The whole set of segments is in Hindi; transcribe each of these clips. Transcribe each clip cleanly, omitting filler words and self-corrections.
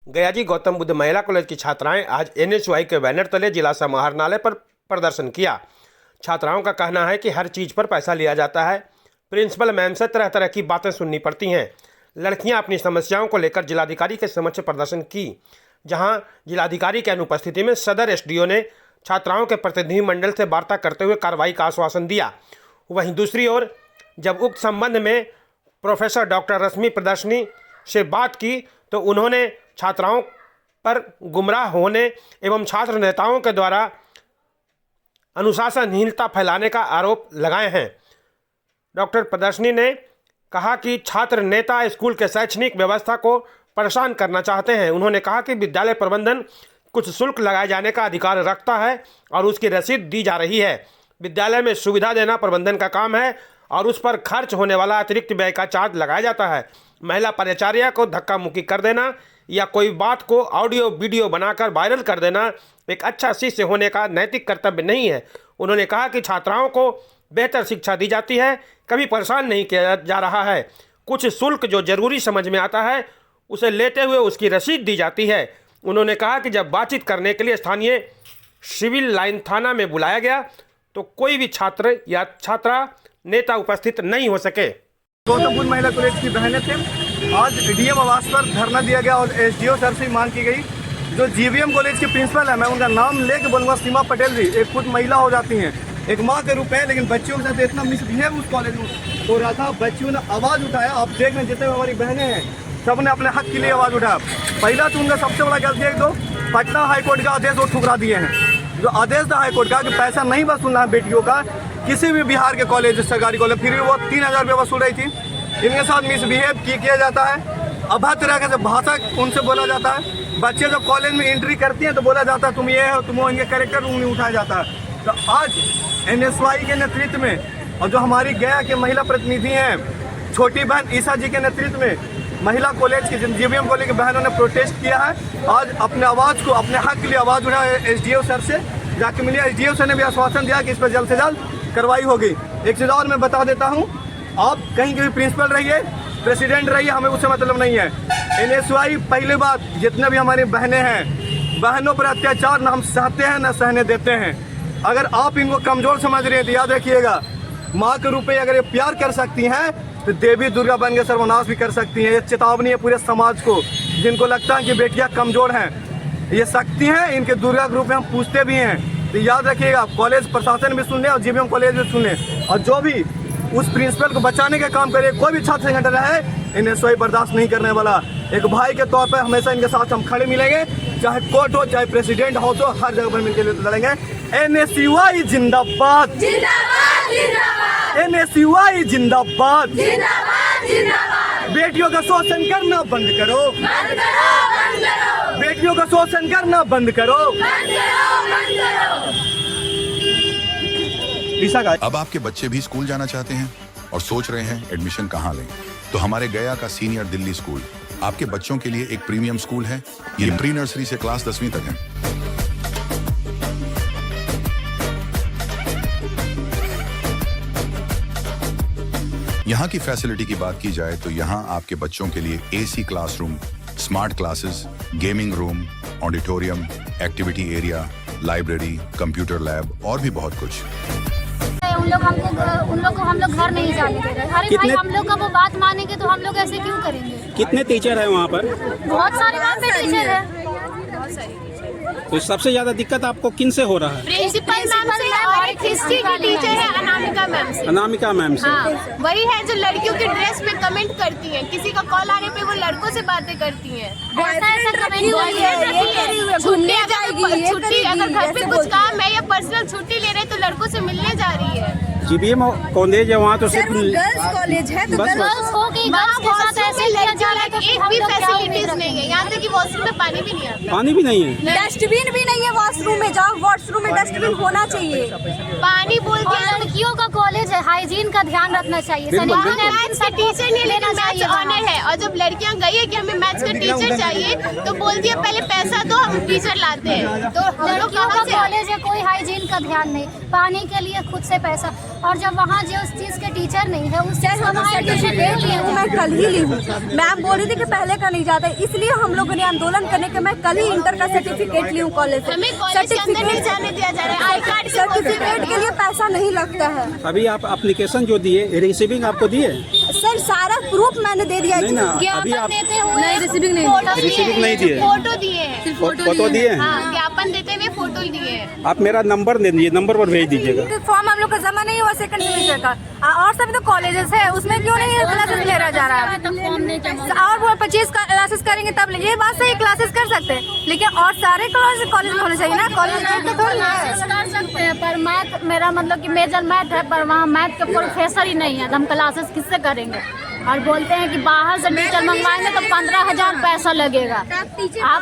गयाजी गौतम बुद्ध महिला कॉलेज की छात्राएं आज NSY के बैनर तले जिला समाहरणालय पर प्रदर्शन किया। छात्राओं का कहना है कि हर चीज़ पर पैसा लिया जाता है। प्रिंसिपल मैम से तरह तरह की बातें सुननी पड़ती हैं। लड़कियां अपनी समस्याओं को लेकर जिलाधिकारी के समक्ष प्रदर्शन की, जहां जिलाधिकारी की अनुपस्थिति में सदर SDO ने छात्राओं के प्रतिनिधिमंडल से वार्ता करते हुए कार्रवाई का आश्वासन दिया। वहीं दूसरी ओर जब उक्त संबंध में प्रोफेसर डॉक्टर रश्मि प्रदर्शनी से बात की तो उन्होंने छात्राओं पर गुमराह होने एवं छात्र नेताओं के द्वारा अनुशासनहीनता फैलाने का आरोप लगाए हैं। डॉक्टर प्रदर्शनी ने कहा कि छात्र नेता स्कूल के शैक्षणिक व्यवस्था को परेशान करना चाहते हैं। उन्होंने कहा कि विद्यालय प्रबंधन कुछ शुल्क लगाए जाने का अधिकार रखता है और उसकी रसीद दी जा रही है। विद्यालय में सुविधा देना प्रबंधन का काम है और उस पर खर्च होने वाला अतिरिक्त व्यय का चार्ज लगाया जाता है। महिला प्राचार्य को धक्का मुक्की कर देना या कोई बात को ऑडियो वीडियो बनाकर वायरल कर देना एक अच्छा शिष्य होने का नैतिक कर्तव्य नहीं है। उन्होंने कहा कि छात्राओं को बेहतर शिक्षा दी जाती है, कभी परेशान नहीं किया जा रहा है। कुछ शुल्क जो जरूरी समझ में आता है उसे लेते हुए उसकी रसीद दी जाती है। उन्होंने कहा कि जब बातचीत करने के लिए स्थानीय सिविल लाइन थाना में बुलाया गया तो कोई भी छात्र या छात्रा नेता उपस्थित नहीं हो सके। गौतम बुद्ध महिला कॉलेज की बहनें थे। आज डीएम आवास पर धरना दिया गया और SDO सर से मांग की गई। जो GVM कॉलेज के प्रिंसिपल है, मैं उनका नाम लेके बोलूँगा, सीमा पटेल जी, एक खुद महिला हो जाती हैं, एक माँ के रूप है, लेकिन बच्चियों के साथ इतना मिसबिहेव उस कॉलेज में हो रहा था। बच्चियों ने आवाज़ उठाया। आप देख रहे हैं जितने हमारी बहनें हैं सब ने अपने हक के लिए आवाज़ उठाया। पहला तो उनका सबसे बड़ा गलती है, तो पटना हाईकोर्ट का आदेश वो ठुकरा दिए हैं। जो आदेश था हाईकोर्ट का कि पैसा नहीं वसूलना है बेटियों का, किसी भी बिहार के कॉलेज सरकारी कॉलेज, फिर भी वो 3000 रुपये वसूल रही थी। इनके साथ मिसबिहेव किया जाता है, अभद्र तरह से भाषा उनसे बोला जाता है। बच्चे जब कॉलेज में एंट्री करती हैं तो बोला जाता है तुम ये हो, तुम वो, इनके कैरेक्टर रूम में उठाया जाता है। तो आज NSY के नेतृत्व में और जो हमारी गया के महिला प्रतिनिधि हैं, छोटी बहन ईसा जी के नेतृत्व में महिला कॉलेज की GVM कॉलेज की बहनों ने प्रोटेस्ट किया है। आज अपने आवाज़ को, अपने हक के लिए आवाज़ उठाया SDO सर से जाके मिली। SDO सर ने भी आश्वासन दिया कि इस पर जल्द से जल्द कार्रवाई होगी। एक चीज़ और मैं बता देता हूँ, आप कहीं के भी प्रिंसिपल रहिए, प्रेसिडेंट रहिए, हमें उससे मतलब नहीं है। NSY पहले बात, जितने भी हमारी बहनें हैं, बहनों पर अत्याचार ना हम सहते हैं ना सहने देते हैं। अगर आप इनको कमज़ोर समझ रहे हैं तो याद रखिएगा, माँ के रूप में अगर ये प्यार कर सकती हैं तो देवी दुर्गा बन के सर्वनाश भी कर सकती हैं। ये चेतावनी है पूरे समाज को, जिनको लगता है कि बेटियाँ कमज़ोर हैं, ये शक्ति हैं, इनके दुर्गा के रूप में हम पूछते भी हैं। तो याद रखिएगा, कॉलेज प्रशासन भी सुन ले और GVM कॉलेज भी सुन ले, और जो भी उस प्रिंसिपल को बचाने का काम करे, कोई भी छात्र संगठन है, NSY बर्दाश्त नहीं करने वाला। एक भाई के तौर पर हमेशा इनके साथ हम खड़े मिलेंगे, चाहे कोर्ट हो चाहे प्रेसिडेंट हो, तो हर जगह पर मिलकर लड़ेंगे। NSY जिंदाबाद, NSY जिंदाबाद। बेटियों का शोषण करना बंद करो, बेटियों का शोषण करना बंद करो। अब आपके बच्चे भी स्कूल जाना चाहते हैं और सोच रहे हैं एडमिशन कहाँ लें, तो हमारे गया का सीनियर दिल्ली स्कूल आपके बच्चों के लिए एक प्रीमियम स्कूल है। ये प्री नर्सरी से क्लास 10वीं तक है। यहाँ की फैसिलिटी की बात की जाए तो यहाँ आपके बच्चों के लिए AC classroom, smart classes, gaming room, auditorium, activity area, library, computer lab और भी बहुत कुछ। उन लोग को हम लोग घर नहीं जाने दे रहे। अरे भाई, हम लोग का वो बात मानेंगे तो हम लोग ऐसे क्यों करेंगे? कितने टीचर है वहाँ पर? बहुत सारे वहाँ पे टीचर है। तो सबसे ज्यादा दिक्कत आपको किन से हो रहा है? प्रिंसिपल मैम से और एक हिस्ट्री की टीचर है अनामिका मैम से। अनामिका मैम से? हाँ, वही है जो लड़कियों के ड्रेस पे कमेंट करती हैं। किसी का कॉल आने पे वो लड़कों से बातें करती हैं। ऐसा कमेंट छुट्टी, अगर घर पे कुछ काम है या पर्सनल छुट्टी ले रहे तो लड़कों से मिलने जा रही है। GVM कॉलेज है वहाँ तो सिर्फ गर्ल्स कॉलेज है, तो गर्ल्स हो गई, गर्ल्स के साथ ऐसे लिया जा रहा है कि एक भी फैसिलिटीज नहीं है। यहाँ तक कि वॉशरूम में पानी भी नहीं आता। पानी भी नहीं है, डस्टबिन भी नहीं है। वॉशरूम में जाओ, वॉशरूम में डस्टबिन होना चाहिए। पानी बोल के लड़कियों का कॉलेज है, हाइजीन का ध्यान रखना चाहिए। बिल्कुल, वहाँ बिल्कुल। मैथ्स का टीचर नहीं, लेकिन मैथ्स ऑनर है। और जब लड़कियां गई है कि हमें मैथ्स का टीचर चाहिए, तो बोलती है पहले पैसा दो, हम टीचर लाते हैं। तो हम लोग लड़कियों का कहाँ से कॉलेज है, कोई हाइजीन का ध्यान नहीं, पानी के लिए खुद से पैसा। और जब वहाँ जो उस चीज़ के टीचर नहीं है, उस चीज़ हमारे सर्टिफिकेट लिए हूँ, मैं कल ही ली हूँ। मैम बोल रही थी कि पहले का नहीं जाता, इसलिए हम लोगों ने आंदोलन करने के मैं कल ही इंटर का सर्टिफिकेट ली हूँ कॉलेज से। हमें कॉलेज के अंदर नहीं जाने दिया जा रहा है। आई कार्ड सर्टिफिकेट के लिए पैसा नहीं लगता है अभी आप एप्लीकेशन जो दिए, रिसीविंग आपको दिए? सर, सारा प्रूफ मैंने दे दिया। नहीं ना, अभी ज्ञापन आप देते हुए नहीं, रिसीविंग नहीं फोटो रिसीविंग नहीं दिए। फोटो दिए हैं। फोटो दिए हैं? हाँ, ज्ञापन देते हुए फोटो दिए हैं। आप मेरा नंबर दे दीजिए, नंबर पर भेज दीजिएगा। फॉर्म हम लोग का जमा नहीं हुआ सेकंड सेमेस्टर का, और सभी तो कॉलेजेस है, उसमें क्यों नहीं क्लासेस ले रहा जा रहा है? और वो 25 क्लासेस करेंगे तब ये बात सही, क्लासेस कर सकते हैं, लेकिन और सारे कॉलेज में होने चाहिए ना। कॉलेज में तो थोड़ी है। कर सकते हैं, पर मैथ मेरा मतलब कि मेजर मैथ है, पर वहाँ मैथ के प्रोफेसर ही नहीं है, तो हम क्लासेस किससे करेंगे? और बोलते हैं कि बाहर से टीचर मंगवाएंगे तो 15,000 पैसा लगेगा। आप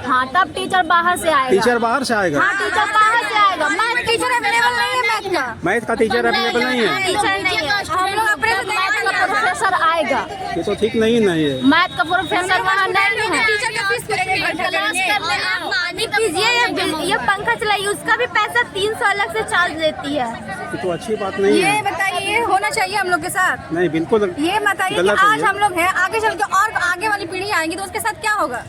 हाँ, तब टीचर बाहर से आएगा। टीचर बाहर से आएगा? हाँ, टीचर बाहर से आएगा। मैथ टीचर अवेलेबल नहीं है मैथ का। मैथ का टीचर अवेलेबल नहीं है? टीचर नहीं है। हम लोग अपने से मैथ का प्रोफेसर आएगा। ये तो ठीक नहीं है। मैथ का प्रोफेसर वहाँ नहीं है। टीचर का फीस ये पंखा चलाइए, उसका भी पैसा 300 अलग से चार्ज लेती है। ये तो अच्छी बात नहीं ये है। बताइए, ये होना चाहिए हम लोग के साथ? नहीं, बिल्कुल ये बताइए कि गलत है आज ये। हम लोग हैं, आगे चल के और आगे वाली पीढ़ी आएंगी तो उसके साथ क्या होगा?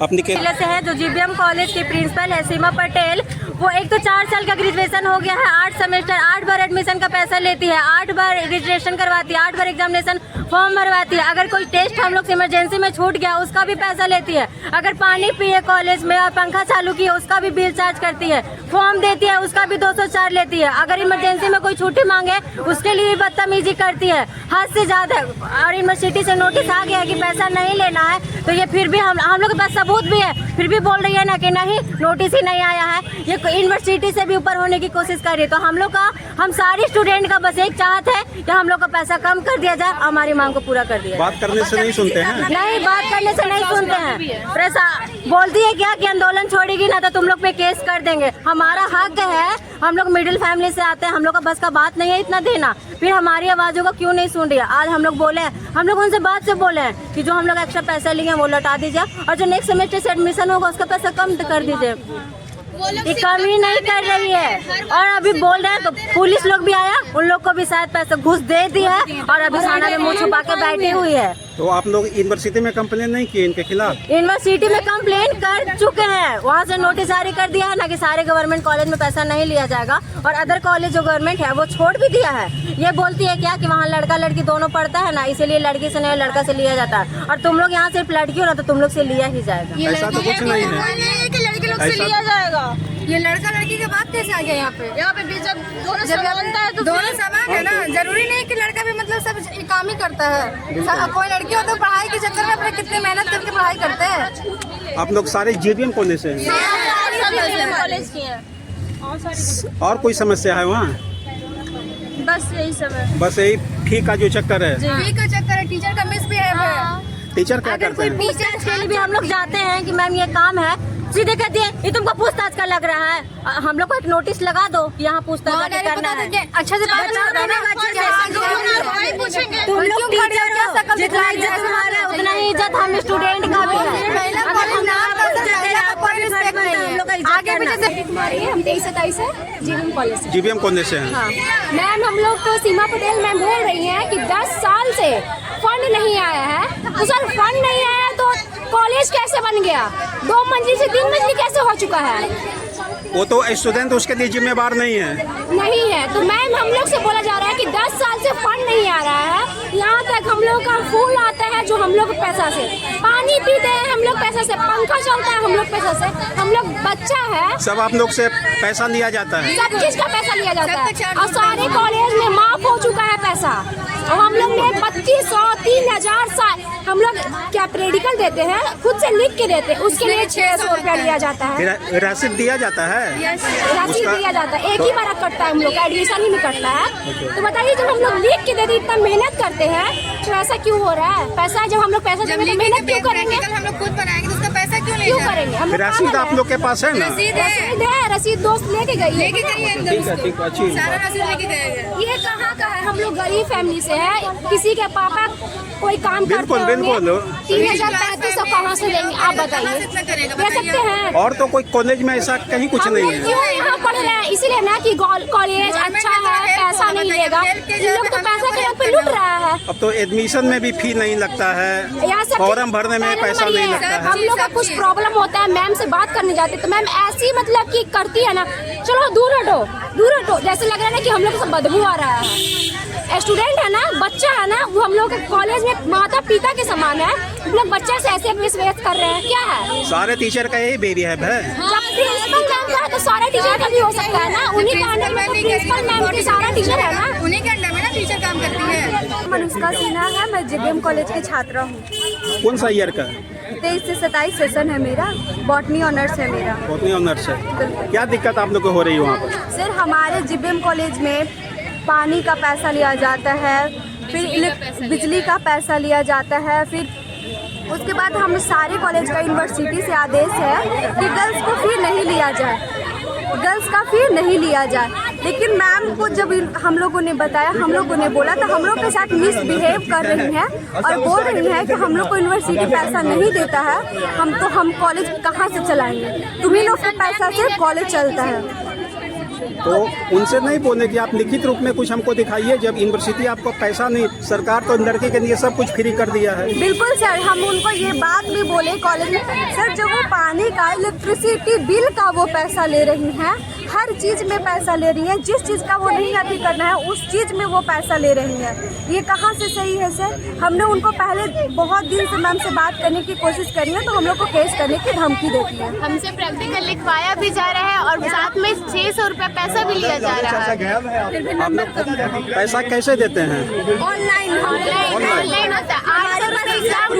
अपनी के जिले से है जो जीबीएम कॉलेज की प्रिंसिपल है सीमा पटेल, वो एक तो 4 साल का ग्रेजुएशन हो गया है, 8 सेमेस्टर, 8 बार एडमिशन का पैसा लेती है, 8 बार रजिस्ट्रेशन करवाती है, 8 बार एग्जामिनेशन फॉर्म भरवाती है। अगर कोई टेस्ट हम लोग से इमरजेंसी में छूट गया उसका भी पैसा लेती है। अगर पानी पिए कॉलेज में और पंखा चालू किए उसका भी बिल चार्ज करती है। फॉर्म देती है उसका भी 204 लेती है। अगर इमरजेंसी में कोई छुट्टी मांगे उसके लिए भी बदतमीजी करती है, हद से ज्यादा। और यूनिवर्सिटी से नोटिस आ गया कि पैसा नहीं लेना है, तो ये फिर भी हम लोग के पास सबूत भी है, फिर भी बोल रही है ना कि नहीं, नोटिस ही नहीं आया है। ये यूनिवर्सिटी से भी ऊपर होने की कोशिश कर रही है। तो हम सारे स्टूडेंट का बस एक चाहत है कि हम लोग का पैसा कम कर दिया जाए, हमारी मांग को पूरा कर दिया जाए। बात करने से नहीं सुनते हैं? नहीं, बात करने से नहीं सुनते हैं। प्रेस बोलती है क्या कि आंदोलन छोड़ेगी ना तो तुम लोग पे केस कर देंगे। हमारा हक है, हम लोग मिडिल फैमिली से आते हैं, हम लोग का बस का बात नहीं है इतना देना, फिर हमारी आवाजों को क्यों नहीं सुन रही है? आज हम लोग बोले हैं, हम लोग उनसे बात से बोले हैं कि जो हम लोग एक्स्ट्रा पैसा लिए वो लौटा दीजिए, और जो नेक्स्ट सेमेस्टर से एडमिशन होगा उसका पैसा कम कर दीजिए। ये कम ही नहीं कर रही है। और अभी बोल रहे हैं तो पुलिस लोग भी आया, उन लोग को भी शायद पैसा घूस दे दिया है, और अभी थाना में मुंह छुपा के बैठी हुई है। तो आप लोग यूनिवर्सिटी में कंप्लेन नहीं किए इनके खिलाफ? यूनिवर्सिटी में कंप्लेन कर चुके हैं, वहाँ से नोटिस जारी कर दिया है ना कि सारे गवर्नमेंट कॉलेज में पैसा नहीं लिया जाएगा, और अदर कॉलेज जो गवर्नमेंट है वो छोड़ भी दिया है। ये बोलती है क्या कि वहाँ लड़का लड़की दोनों पढ़ता है ना, इसीलिए लड़की से नहीं लड़का से लिया जाता है, और तुम लोग यहाँ सिर्फ लड़की हो ना तो तुम लोग से लिया ही जाएगा। ऐसा तो कुछ नहीं है कि लड़के लोग से लिया जाएगा। ये लड़का लड़की के बात कैसे आ गया यहाँ पे? यहाँ पे भी जब दोनों समानता है तो दोनों समान है ना, जरूरी नहीं कि लड़का भी मतलब सब काम ही करता है। कोई लड़की हो तो पढ़ाई के चक्कर में अपने कितनी मेहनत करके पढ़ाई करते हैं। आप लोग सारे जीबीएम कॉलेज से हैं? कॉलेज की है। और कोई समस्या है वहाँ? बस यही सब है। बस यही फी का जो चक्कर है? फी का चक्कर है, टीचर का मिसबिहेव है। टीचर क्या अगर करते कोई हैं? पूछताछ के लिए भी हम लोग जाते हैं कि मैम ये काम है, सीधे कहती है ये तुमको पूछताछ का लग रहा है। हम लोग को एक नोटिस लगा दो, यहाँ पूछताछ करना है। अच्छा से बात तुम लोग टीचर हो, जितना इज्जत तुम्हारा उतना ही इज्जत हम स्टूडेंट का भी है। अगर हम आगे पीछे से हम 23-27 है जीबीएम कॉलेज से। जीबीएम कॉलेज से हैं? मैम हम लोग को सीमा पटेल मैम बोल रही हैं कि 10 साल से फंड नहीं आया है। तो सर फंड नहीं आया तो कॉलेज कैसे बन गया? 2 मंजिल से 3 मंजिल कैसे हो चुका है? वो तो स्टूडेंट उसके लिए जिम्मेवार नहीं है। नहीं है तो मैम हम लोग से बोला जा रहा है कि 10 साल से फंड नहीं आ रहा है। यहाँ तक हम लोग का फूल आता है जो हम लोग पैसा से, पानी पीते हैं हम लोग पैसा से, पंखा चलता है हम लोग पैसा से, हम लोग बच्चा है, सब आप लोग से पैसा लिया जाता है? सब चीज का पैसा लिया जाता है। और सारे कॉलेज में माफ हो चुका है पैसा, और हम लोग ने 2500 3000 हम लोग क्या प्रेडिकल देते हैं, खुद से लिख के देते हैं, उसके लिए 600 रुपया लिया जाता है। रसीद दिया जाता है? रसीद दिया जाता है, एक ही बार कटता है हम लोग का, एडमिशन ही में कटता है। तो बताइए जब हम लोग लिख के देते इतना मेहनत करते हैं तो ऐसा क्यों हो रहा है? पैसा जब हम लोग पैसा देंगे तो मेहनत क्यों करेंगे? हम लोग खुद बनाएंगे तो उसका पैसा क्यों क्यों करेंगे? हम लोग रसीद पागल आप हैं। लोग के पास है ना? रसीद है है, रसीद दोस्त लेके गई है। ठीक है, ठीक है, अच्छी ये कहाँ का है? हम लोग गरीब फैमिली से है, किसी के पापा कोई काम करते होंगे, 3,000-3,500 कहाँ से देंगे आप बताइए? दे सकते हैं? और तो कोई कॉलेज में ऐसा कहीं कुछ हम नहीं लोग है। क्यों यहाँ पढ़ रहे हैं? इसीलिए ना कि कॉलेज अच्छा है, पैसा नहीं लेगा। इन लोग तो पैसा के नाम पे लूट रहा है। अब तो एडमिशन में भी फी नहीं लगता है, यहाँ सब फॉर्म भरने में पैसा नहीं लगता है। हम लोग का कुछ प्रॉब्लम होता है, मैम से बात करने जाते तो मैम ऐसी मतलब कि करती है ना, चलो दूर हटो, जैसे लग रहा है ना कि हम लोग को सब बदबू आ रहा है। स्टूडेंट है ना, बच्चा है ना, वो हम लोग कॉलेज में माता पिता के समान है, हम लोग बच्चे से ऐसे मिसबिहेव कर रहे हैं, क्या है? सारे टीचर का यही बिहेवियर है। जब प्रिंसिपल मैम का है तो सारे टीचर का भी हो सकता है ना, उन्हीं के अंडर में तो प्रिंसिपल मैम के सारा टीचर है ना, उन्हीं के अंडर में ना टीचर काम करती है। मनुष्का सिन्हा है, मैं जेबीएम कॉलेज की छात्रा हूँ। कौन सा ईयर का? 23 से 27 सेशन है मेरा, बॉटनी ऑनर्स है मेरा। बॉटनी ऑनर्स है। क्या दिक्कत आप लोग को हो रही है वहाँ पर? सर हमारे जेबीएम कॉलेज में पानी का पैसा लिया जाता है, फिर बिजली का पैसा लिया जाता है, फिर उसके बाद हम सारे कॉलेज का यूनिवर्सिटी से आदेश है कि गर्ल्स को फी नहीं लिया जाए, लेकिन मैम को जब हम लोगों ने बताया, हम लोगों ने बोला तो हम लोग के साथ मिसबिहेव कर रही हैं और बोल रही हैं कि हम लोग को यूनिवर्सिटी पैसा नहीं देता है, हम कॉलेज कहाँ से चलाएंगे, तुम्हीं लोग के पैसा से कॉलेज चलता है। तो उनसे नहीं बोले कि आप लिखित रूप में कुछ हमको दिखाइए, जब यूनिवर्सिटी आपको पैसा नहीं, सरकार तो लड़के के लिए सब कुछ फ्री कर दिया है। बिल्कुल सर, हम उनको ये बात भी बोले कॉलेज में, सर जब वो पानी का, इलेक्ट्रिसिटी बिल का वो पैसा ले रही हैं, हर चीज़ में पैसा ले रही हैं, जिस चीज़ का वो नहीं अभी करना है उस चीज़ में वो पैसा ले रही हैं, ये कहाँ से सही है सर? हमने उनको पहले बहुत दिन से मैम से बात करने की कोशिश करी है, तो हम लोग को केस करने की धमकी देती है। हमसे प्रैक्टिकल लिखवाया भी जा रहा है और साथ में 600 रुपया पैसा भी लिया जा रहा है। आप लोग पैसा कैसे देते हैं? ऑनलाइन होता है, 800 रुपये एग्जाम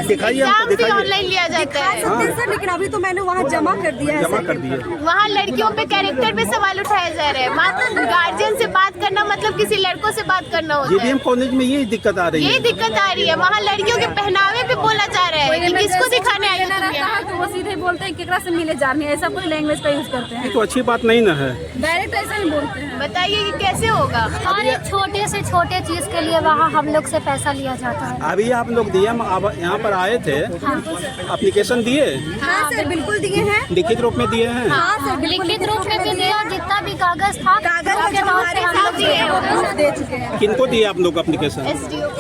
दिखाइए हमको, भी दिखाइए। ऑनलाइन लिया जाता है। सर लेकिन अभी तो मैंने वहाँ जमा कर दिया है। जमा कर दिए। वहाँ लड़कियों पे कैरेक्टर पे सवाल उठाए जा रहे हैं। मात्र गार्जियन से बात करना मतलब किसी लड़कों से बात करना होता है। जेबीएम कॉलेज में यही दिक्कत आ रही है। ये दिक्कत आ रही है, वहाँ लड़कियों के पहनावे पे बोला जा रहा है कि किसको दिखाने आई हो तुम यहाँ? तो वो सीधे बोलते हैं केकरा से मिले जाने, ऐसा कोई लैंग्वेज का यूज करते हैं, ये तो अच्छी बात नहीं ना है। डायरेक्ट ऐसा ही बोलते हैं। बताइए कि कैसे होगा? हर एक छोटे से छोटे चीज के लिए वहाँ हम लोग से पैसा लिया जाता है। अभी आप लोग डीएम यहाँ पर आए थे, एप्लीकेशन दिए? हाँ सर बिल्कुल दिए हैं। लिखित रूप में दिए हैं? हाँ सर लिखित रूप में भी दिया, जितना भी कागज था कागज हमारे साथ दे चुके हैं। किनको दिए आप लोग एप्लीकेशन?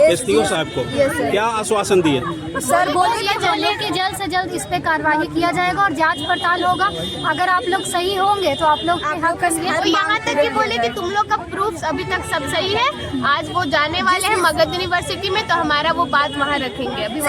एसडीओ साहब को। क्या आश्वासन दिए? सर बोले कि जल्द से जल्द इस पे कार्रवाई किया जाएगा और जांच पड़ताल होगा, अगर आप लोग सही होंगे तो आप लोग और यहाँ तक कि बोले कि तुम लोग का प्रूफ अभी तक सब सही है, आज वो जाने वाले हैं मगध यूनिवर्सिटी में, तो हमारा वो बात वहाँ रखेंगे। अभी